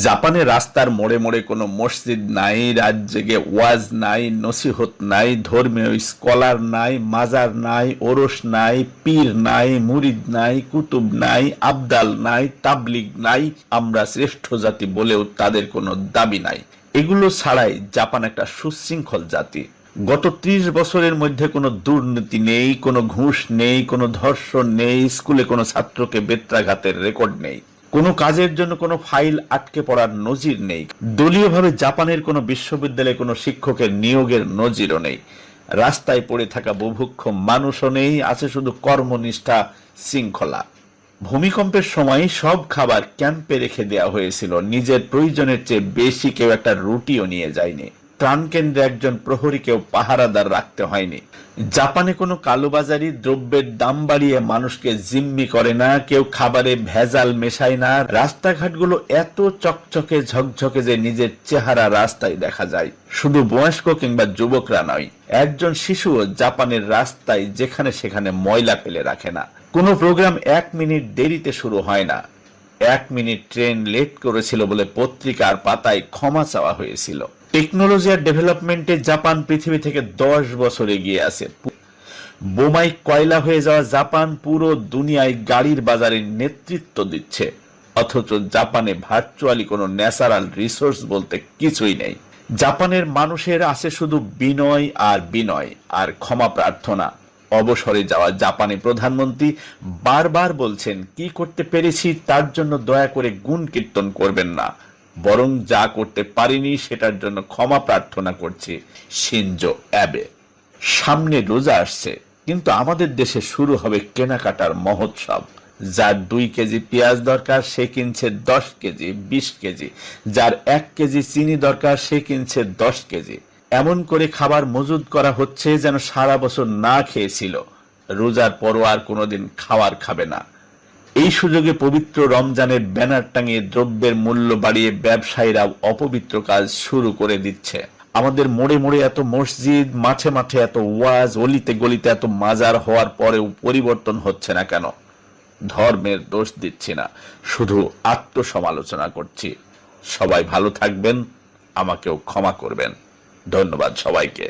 জাপানে রাস্তার মোড়ে মোড়ে কোনো মসজিদ নাই, রাত জেগে ওয়াজ নাই, নসিহত নাই, ধর্মীয় স্কলার নাই, মাজার নাই, ওরস নাই, পীর নাই, মুরিদ নাই, কুতুব নাই, আবদাল নাই, তাবলিগ নাই। আমরা শ্রেষ্ঠ জাতি বলেও তাদের কোনো দাবি নাই। এগুলো ছাড়াই জাপান একটা সুশৃঙ্খল জাতি। গত 30 বছরের মধ্যে কোনো দুর্নীতি নেই, কোনো ঘুষ নেই, কোনো ধর্ষণ নেই, স্কুলে কোনো ছাত্রকে বেত্রাঘাতের রেকর্ড নেই, কোনো কাজের জন্য কোনো ফাইল আটকে পড়ার নজির নেই। দলীয়ভাবে জাপানের কোনো বিশ্ববিদ্যালয়ে কোনো শিক্ষকের নিয়োগের নজিরও নেই। রাস্তায় পড়ে থাকা বুভুক্ষ মানুষও নেই, আছে শুধু কর্মনিষ্ঠা, শৃঙ্খলা। ভূমিকম্পের সময় সব খাবার ক্যাম্পে রেখে দেওয়া হয়েছিল, নিজের প্রয়োজনের চেয়ে বেশি কেউ একটা রুটিও নিয়ে যায়নি। ত্রাণ কেন্দ্রে একজন প্রহরীকেও পাহারাদার রাখতে হয়নি। জাপানে কোনো কালোবাজারি দ্রব্যের দাম বাড়িয়ে মানুষকে জিম্মি করে না, কেউ খাবারে ভেজাল মেশায় না। রাস্তাঘাটগুলো এত চকচকে ঝকঝকে যে নিজের চেহারা রাস্তায় দেখা যায়। শুধু বয়স্ক কিংবা যুবকরা নয়, একজন শিশুও জাপানের রাস্তায় যেখানে সেখানে ময়লা ফেলে রাখে না। কোনো প্রোগ্রাম 1 মিনিট দেরিতে শুরু হয় না। 1 মিনিট ট্রেন লেট করেছিল বলে পত্রিকার পাতায় ক্ষমা চাওয়া হয়েছিল। টেকনোলজি আর ডেভেলপমেন্টে জাপান পৃথিবী থেকে 10 বছর এগিয়ে আছে। বোমায় কয়লা হয়ে যাওয়া জাপান পুরো দুনিয়ায় গাড়ির বাজারে নেতৃত্ব দিচ্ছে, অথচ জাপানে ভার্চুয়ালি কোনো ন্যাচারাল রিসোর্স বলতে কিছুই নেই। জাপানের মানুষের আছে শুধু বিনয় আর বিনয় আর ক্ষমা প্রার্থনা। অবসরে যাওয়া জাপানি প্রধানমন্ত্রী বারবার বলছেন, কি করতে পেরেছি তার জন্য দয়া করে গুণ কীর্তন করবেন না, বরং যা করতে পারিনি সেটার জন্য ক্ষমা প্রার্থনা করছি। Shinzo Abe. সামনে রোজা আসছে, কিন্তু আমাদের দেশে শুরু হবে কেনাকাটার মহোৎসব। যার 2 কেজি পেঁয়াজ দরকার সে কিনছে 10 কেজি, 20 কেজি। যার 1 কেজি চিনি দরকার সে কিনছে 10 কেজি। এমন করে খাবার মজুদ করা হচ্ছে যেন সারা বছর না খেয়েছিল, রোজার পরও আর কোনোদিন খাবার খাবে না। এই সুযোগে পবিত্র রমজানের ব্যানার টাঙিয়ে দ্রব্যের মূল্য বাড়িয়ে ব্যবসায়ীরা অপবিত্র কাজ শুরু করে দিচ্ছে। আমাদের মোড়ে মোড়ে এত মসজিদ, মাঠে মাঠে এত ওয়াজ, অলিতে গলিতে এত মাজার হওয়ার পরেও পরিবর্তন হচ্ছে না কেন? ধর্মের দোষ দিচ্ছি না, শুধু আত্মসমালোচনা করছি। সবাই ভালো থাকবেন, আমাকেও ক্ষমা করবেন। ধন্যবাদ সবাইকে।